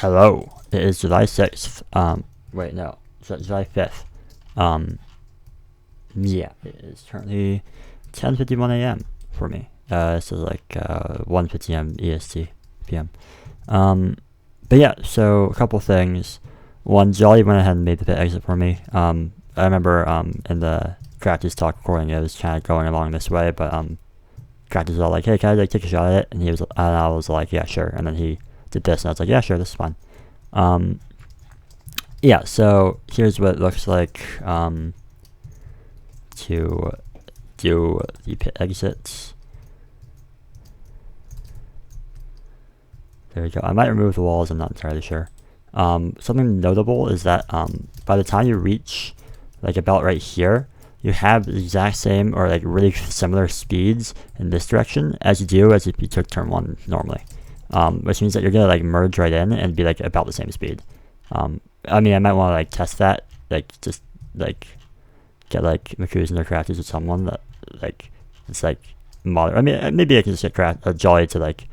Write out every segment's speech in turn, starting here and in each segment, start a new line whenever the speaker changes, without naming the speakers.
Hello, it is July 6th. Wait, no, July 5th. Yeah, it is currently 10:51 a.m. for me. So like 1:50 a.m. EST PM. But yeah, so a couple things. One, Jolly went ahead and made the pit exit for me. I remember in the Crafty's talk recording, it was kind of going along this way, but Crafty's all like, "Hey, can I like take a shot at it?" And I was like, "Yeah, sure." And then he did this, and I was like, "Yeah, sure, this is fine." Yeah, so here's what it looks like to do the pit exits. There we go. I might remove the walls, I'm not entirely sure. Something notable is that by the time you reach like about right here, you have the exact same or like really similar speeds in this direction as you do as if you took turn 1 normally. Which means that you're gonna like merge right in and be like about the same speed. I mean, I might want to like test that, like just like get like Makuzen or Crafties with someone that like it's like moderate. I mean, maybe I can just get Jolly to like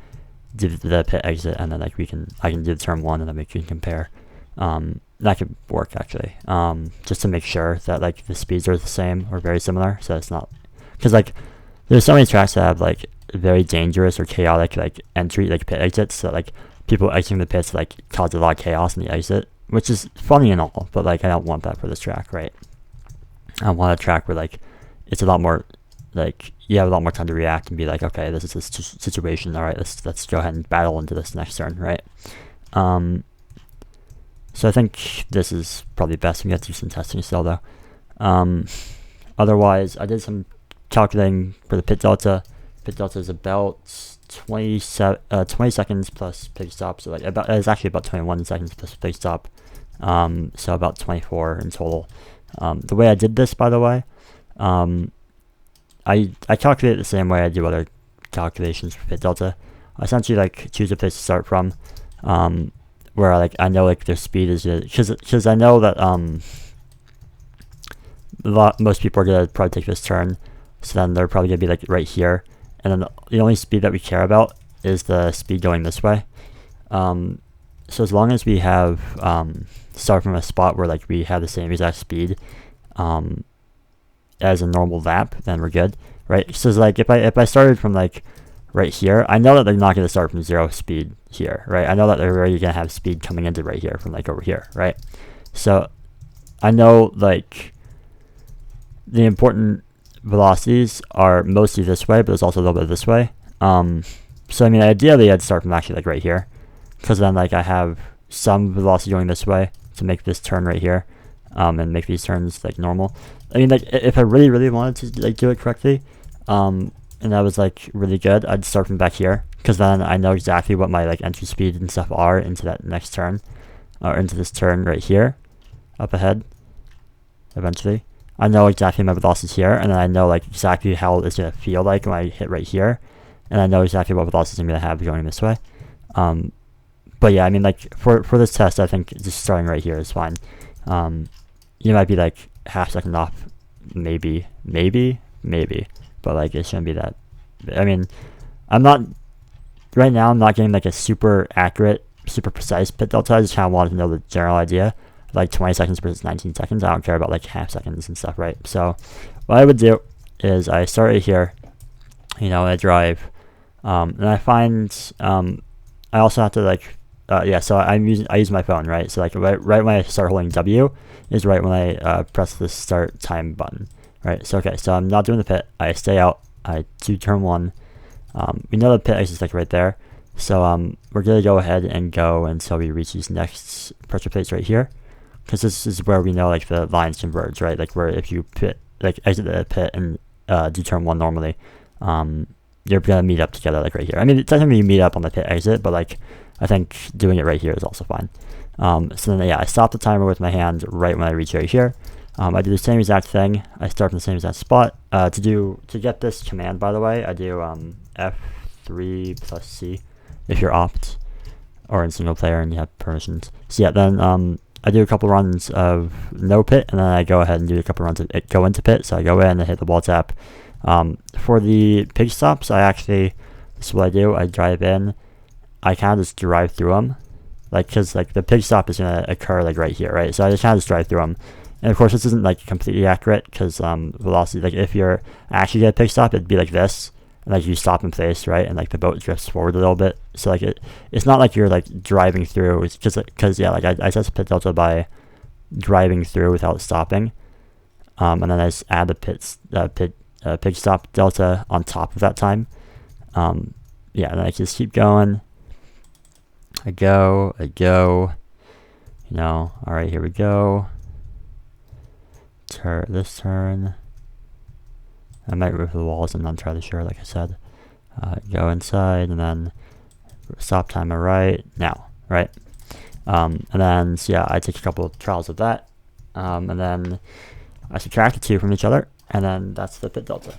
do the pit exit, and then like I can do the turn 1, and then we can compare. That could work actually. Just to make sure that like the speeds are the same or very similar, so it's not because like there's so many tracks that have like very dangerous or chaotic like entry like pit exits, so like people exiting the pits like cause a lot of chaos in the exit, which is funny and all, but like I don't want that for this track, right? I want a track where like it's a lot more like you have a lot more time to react and be like, okay, this is this situation, all right, let's go ahead and battle into this next turn, right? So I think this is probably best. We got to do some testing still though. Otherwise, I did some calculating for the pit delta. Pit delta is about 20 seconds plus pit stop, so like it's actually about 21 seconds plus pit stop, so about 24 in total. The way I did this, by the way, I calculate it the same way I do other calculations for pit delta. I essentially like choose a place to start from, where like I know like their speed is because I know that most people are gonna probably take this turn, so then they're probably gonna be like right here. And then the only speed that we care about is the speed going this way. So as long as we have start from a spot where like we have the same exact speed as a normal lap, then we're good, right? So it's like if I started from like right here, I know that they're not going to start from 0 speed here, right? I know that they're already going to have speed coming into right here from like over here, right? So I know like the important velocities are mostly this way, but there's also a little bit this way. So I mean, ideally I'd start from actually like right here, because then like I have some velocity going this way to make this turn right here, and make these turns like normal. I mean, like if I really wanted to like do it correctly, and that was like really good, I'd start from back here, because then I know exactly what my like entry speed and stuff are into that next turn, or into this turn right here, up ahead. Eventually, I know exactly my velocities here, and then I know like exactly how it's gonna feel like when I hit right here, and I know exactly what velocities I'm gonna have going this way. But yeah, I mean, like for this test, I think just starting right here is fine. You might be like half second off, maybe, but like it shouldn't be that. I mean, I'm not getting like a super accurate, super precise pit delta. I just kind of wanted to know the general idea, like 20 seconds versus 19 seconds. I don't care about like half seconds and stuff, right? So what I would do is I start right here, and I drive, and I find I also have to like so I use my phone, right? So like right when I start holding W is right when I press the start time button, right? So okay, so I'm not doing the pit. I stay out. I do turn 1. We know the pit exit is like right there, so we're gonna go ahead and go until we reach these next pressure plates right here, because this is where we know like the lines converge, right? Like where if you exit the pit and do turn 1 normally, you're gonna meet up together like right here. I mean, technically you meet up on the pit exit, but like I think doing it right here is also fine. So then yeah, I stop the timer with my hand right when I reach right here. I do the same exact thing. I start from the same exact spot. To get this command, by the way, I do F3 plus C if you're opt or in single player and you have permissions. So yeah, then I do a couple runs of no pit, and then I go ahead and do a couple runs of go into pit. So I go in and hit the wall tap. For the pig stops, this is what I do. I drive in. I kind of just drive through them, like because like the pit stop is gonna occur like right here, right? So I just kind of just drive through them. And of course, this isn't like completely accurate because velocity, like if you're actually get a pit stop, it'd be like this, and like you stop in place, right? And like the boat drifts forward a little bit. So like it's not like you're like driving through. It's just because yeah, like I test pit delta by driving through without stopping, and then I just add the pit stop delta on top of that time. Yeah, and then I just keep going. I go. You know, all right, here we go. This turn. I might remove the walls. I'm not entirely sure, like I said. Go inside, and then stop timer right now, right? And then, so yeah, I take a couple of trials of that, and then I subtract the two from each other, and then that's the pit delta.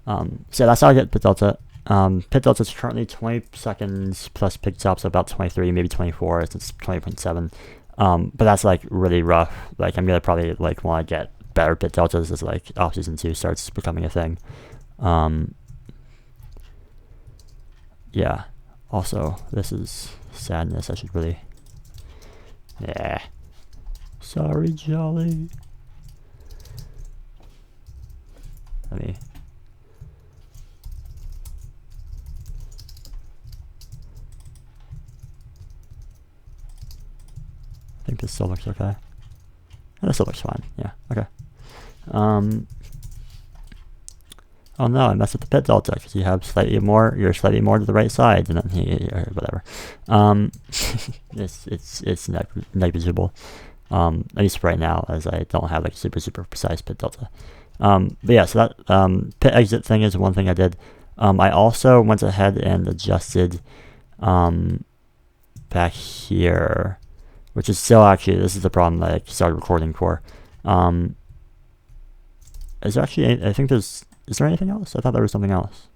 So that's how I get pit delta. Pit delta is currently 20 seconds plus pit stop, so about 23, maybe 24. It's 20.7. But that's like really rough. Like I'm gonna probably like want to get better pit deltas as like off-season 2 starts becoming a thing. Yeah. Also, this is sadness. I should really. Yeah. Sorry, Jolly. Let me. I think this still looks okay. This still looks fine. Yeah. Okay. Oh no, I messed with the pit delta because you have slightly more. You're slightly more to the right side, and then or whatever. It's negligible. At least right now, as I don't have like super precise pit delta. But yeah, so that pit exit thing is one thing I did. I also went ahead and adjusted back here, which is still actually, this is the problem that I started recording for. Is there actually, I think is there anything else? I thought there was something else.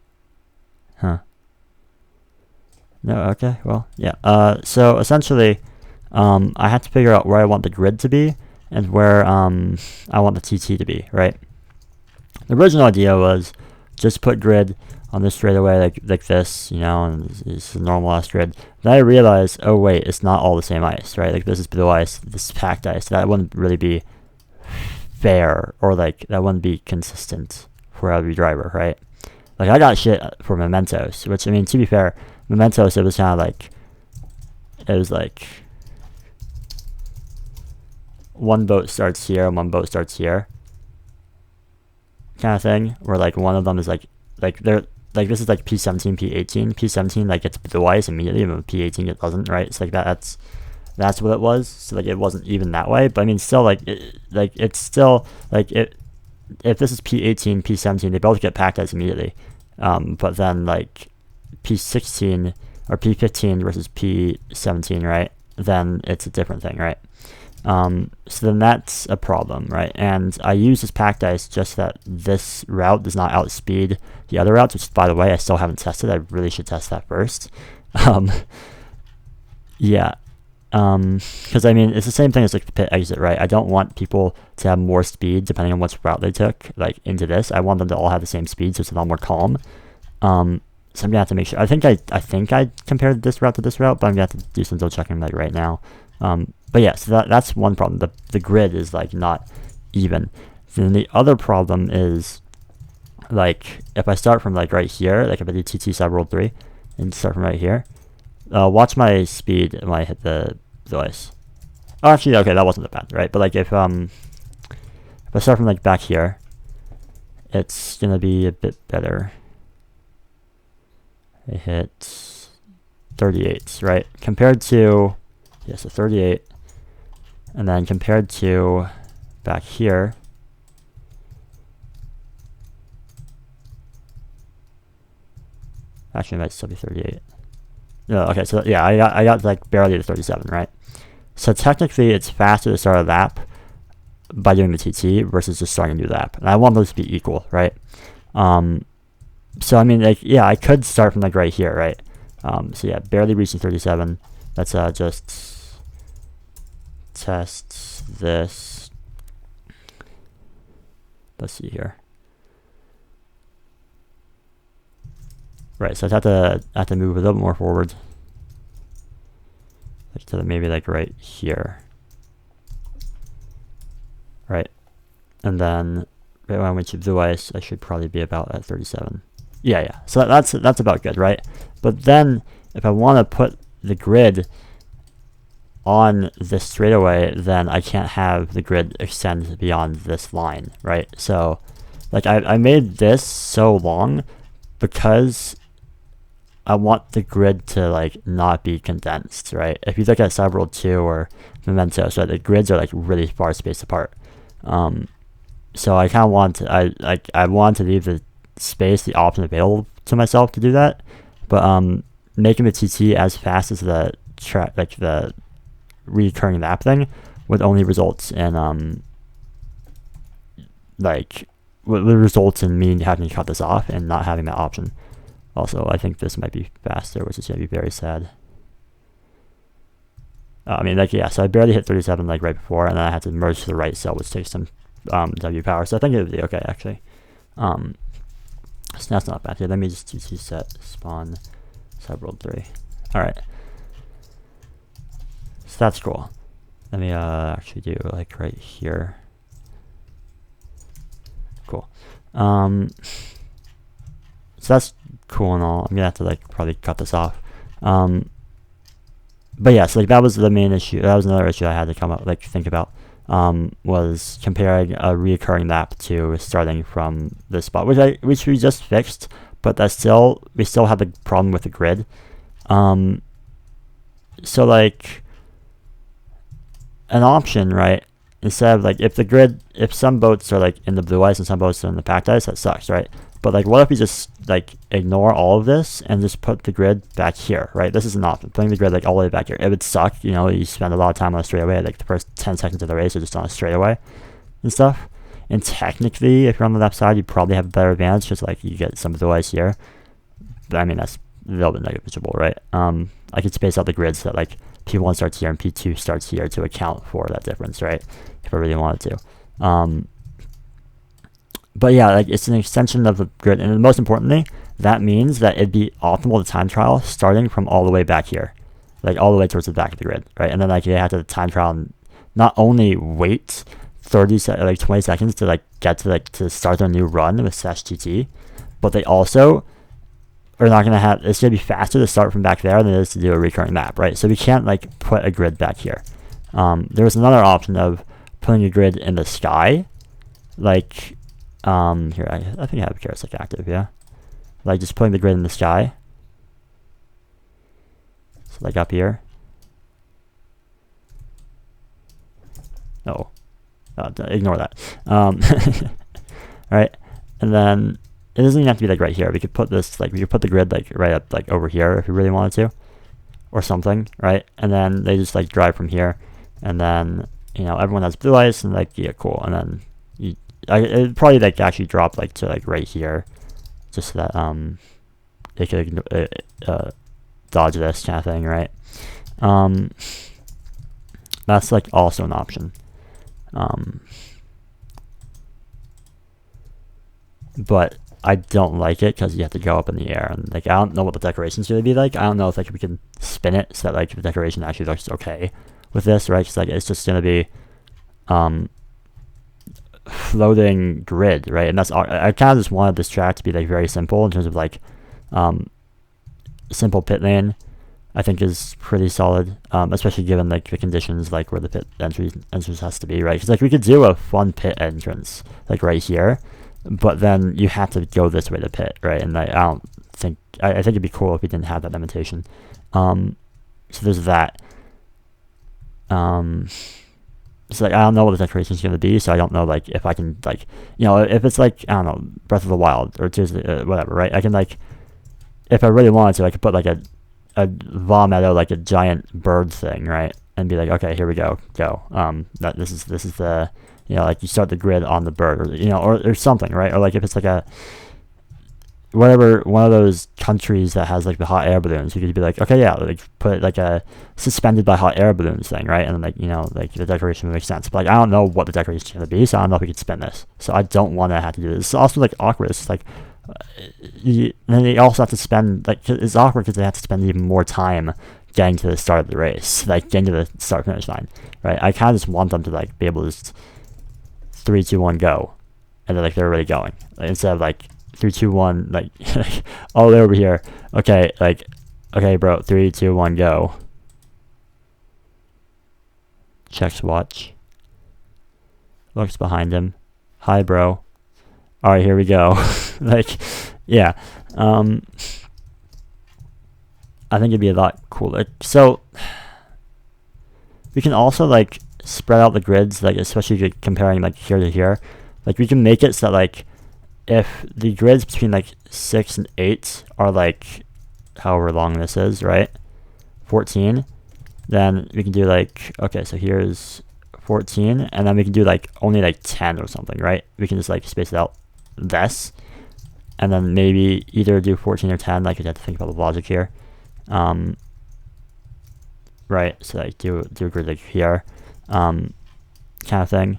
Huh. No, okay, well, yeah. So essentially, I had to figure out where I want the grid to be and where I want the TT to be, right? The original idea was just put grid on this straightaway like this, you know, and it's a normal ice grid. Then I realized, oh wait, it's not all the same ice, right? Like this is blue ice, this is packed ice. That wouldn't really be fair, or like that wouldn't be consistent for every driver, right? Like I got shit for Mementos, which I mean, to be fair, Mementos it was kind of like, it was like one boat starts here and one boat starts here, kind of thing. Where like one of them is like they're like this is like P17, P18. P17 like gets blue ice immediately, but P18 it doesn't, right? It's like that's what it was. So like it wasn't even that way, but I mean still like it's still like it. If this is P18, P17, they both get packed ice immediately. But then like P16 or P15 versus P17, right? Then it's a different thing, right? So then that's a problem, right? And I use this packed ice just that this route does not outspeed the other routes, which by the way, I still haven't tested. I really should test that first. Yeah. Because I mean, it's the same thing as like the pit exit, right? I don't want people to have more speed depending on which route they took, like into this. I want them to all have the same speed, so it's a lot more calm. So I'm gonna have to make sure. I think I compared this route to this route, but I'm gonna have to do some double checking like right now. But yeah, so that's one problem. The grid is like not even. Then the other problem is like if I start from like right here, like if I do TT sub world 3 and start from right here. Watch my speed when I hit the ice. Oh, actually, okay, that wasn't that bad, right? But like if I start from like back here, it's gonna be a bit better. I hit 38, right? Compared to so 38, and then compared to back here. Actually, it might still be 38. No, okay, so yeah, I got like barely to 37, right? So technically, it's faster to start a lap by doing the TT versus just starting a new lap, and I want those to be equal, right? So I mean, like, yeah, I could start from like right here, right? So yeah, barely reaching 37. Let's just test this. Let's see here. Right, so I have to move a little bit more forward. like to maybe like right here, right? And then right when I went to blue ice, I should probably be about at 37. Yeah. So that's about good, right? But then if I want to put the grid on this straightaway, then I can't have the grid extend beyond this line, right? So like I made this so long because I want the grid to like not be condensed, right? If you look at Cyberworld 2 or Memento, so the grids are like really far spaced apart. So I kind of want to, I want to leave the space, the option available to myself to do that, but making the TT as fast as the track, like the recurring map thing, would only result in like would result in me having to cut this off and not having that option. Also, I think this might be faster, which is gonna be very sad. I mean, like, yeah, so I barely hit 37 like right before, and then I had to merge to the right cell, which takes some W power. So I think it would be okay actually. So that's not bad. Here, let me just TT set spawn Cyberworld 3. All right. So that's cool. Let me actually do like right here. Cool. So that's cool and all. I'm gonna have to like probably cut this off. But yeah, so like that was the main issue. That was another issue I had to come up like think about. Was comparing a reoccurring map to starting from this spot, which we just fixed, but we still have the problem with the grid. So like an option, right? Instead of like if some boats are like in the blue ice and some boats are in the packed ice, that sucks, right? But like what if we just like ignore all of this and just put the grid back here, right? This is an option. Putting the grid like all the way back here. It would suck, you know, you spend a lot of time on a straightaway, like the first 10 seconds of the race are just on a straightaway and stuff. And technically, if you're on the left side, you probably have a better advantage because like you get some blue ice here. But I mean, that's a little bit negligible, right? I could space out the grid so that like P1 starts here and P2 starts here to account for that difference, right? If I really wanted to. But yeah, like it's an extension of the grid, and most importantly, that means that it'd be optimal to time trial starting from all the way back here, like all the way towards the back of the grid, right? And then like you have to time trial and not only wait 20 seconds to like get to like to start a new run with /TT, but they also are not gonna have. It's gonna be faster to start from back there than it is to do a recurring map, right? So we can't like put a grid back here. There's another option of putting a grid in the sky, like. Here, I think I have Karasek active, yeah. Like just putting the grid in the sky. So like up here. No, ignore that. Alright, and then it doesn't even have to be like right here. We could put this, like we could put the grid like right up like over here if we really wanted to. Or something, right? And then they just like drive from here. And then, you know, everyone has blue ice and like, yeah, cool. And then it'd probably like actually drop like to like right here, just so that they could dodge this kind of thing, right? That's like also an option. But I don't like it because you have to go up in the air, and like I don't know what the decoration's gonna be like. I don't know if like we can spin it so that like the decoration actually looks okay with this, right? Because like it's just gonna be floating grid, right? And that's I kind of just wanted this track to be like very simple in terms of like simple pit lane. I think is pretty solid, especially given like the conditions like where the pit entrance has to be, right? Because like we could do a fun pit entrance like right here, but then you have to go this way to pit, right? And I don't think I think it'd be cool if we didn't have that limitation. So there's that. So like I don't know what the decoration is going to be, so I don't know like if I can like, you know, if it's like I don't know, Breath of the Wild or Tears whatever, right? I can like, if I really wanted to, I could put like a Vomito, like a giant bird thing, right? And be like, okay, here we go. That this is the, you know, like you start the grid on the bird, or you know, or something, right? Or like if it's like a whatever, one of those countries that has like the hot air balloons, you could be like, okay, yeah, like put like a suspended by hot air balloons thing, right? And then like, you know, like the decoration would make sense. But like I don't know what the decoration is going to be, so I don't know if we could spin this. So I don't want to have to do this. It's also like awkward. It's like and then they also have to spend like, it's awkward because they have to spend even more time getting to the start of the race, like getting to the start finish line, right? I kind of just want them to like be able to just 3, 2, 1, go, and then like they're already going, like, instead of like 3, 2, 1, like all the way over here. Okay, like, okay, bro, 3, 2, 1, go. Checks watch. Looks behind him. Hi, bro. All right, here we go. Like, yeah. I think it'd be a lot cooler. So we can also like spread out the grids, like especially comparing like here to here. Like we can make it so that like if the grids between like 6 and 8 are like however long this is, right? 14, then we can do like, okay, so here's 14, and then we can do like only like 10 or something, right? We can just like space it out this, and then maybe either do 14 or 10. Like you have to think about the logic here. Right, so like do a grid like here, kind of thing.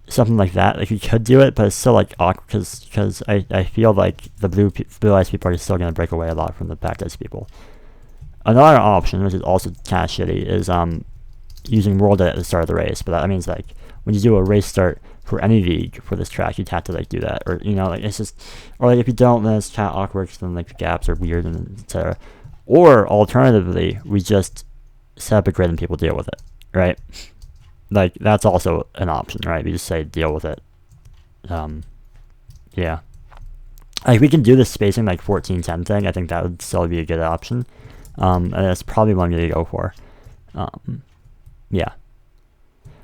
Something like that. Like you could do it, but it's still like awkward because I feel like the blue eyes people are still gonna break away a lot from the black eyes people. Another option, which is also kind of shitty, is using world at the start of the race. But that means like when you do a race start for any league for this track, you'd have to like do that, or you know, like it's just, or like if you don't, then it's kind of awkward because then like the gaps are weird and etc. Or alternatively, we just set up a grid and people deal with it, right? Like that's also an option, right? We just say deal with it. Yeah, like we can do this spacing like 14-10 thing. I think that would still be a good option, and that's probably one I'm gonna go for. Yeah.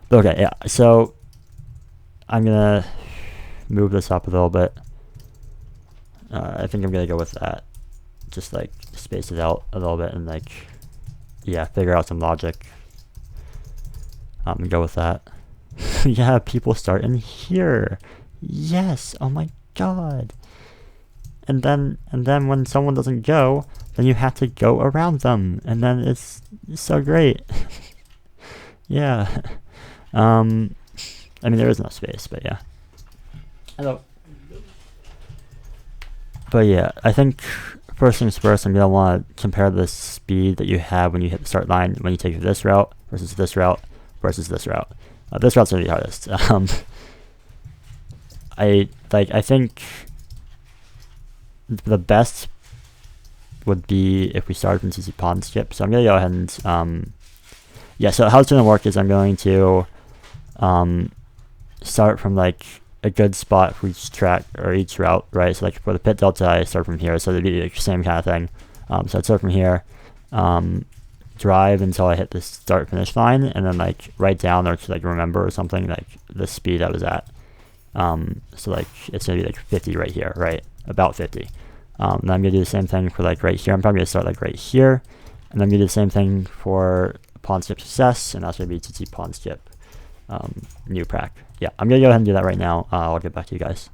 But okay, yeah. So I'm gonna move this up a little bit. I think I'm gonna go with that. Just like space it out a little bit and like, yeah, figure out some logic. And go with that. Yeah, people start in here. Yes. Oh my god. And then when someone doesn't go, then you have to go around them, and then it's so great. Yeah. I mean, there is no space, but yeah. Hello. But yeah, I think first things first, I'm gonna want to compare the speed that you have when you hit the start line when you take this route versus this route versus this route. This route's gonna be hardest. I think the best would be if we started from TC Pond Skip. So I'm gonna go ahead and yeah. So how it's gonna work is I'm going to start from like a good spot for each track or each route, right? So like for the pit delta, I start from here, so it'd be the same kind of thing. So I'd start from here, drive until I hit the start finish line, and then like write down or to like remember or something like the speed I was at. So like it's gonna be like 50 right here, right? About 50. And I'm gonna do the same thing for like right here. I'm probably gonna start like right here, and then I'm gonna do the same thing for Pond Skip Success, and that's gonna be TT Pond Skip new prac. Yeah, I'm gonna go ahead and do that right now. I'll get back to you guys.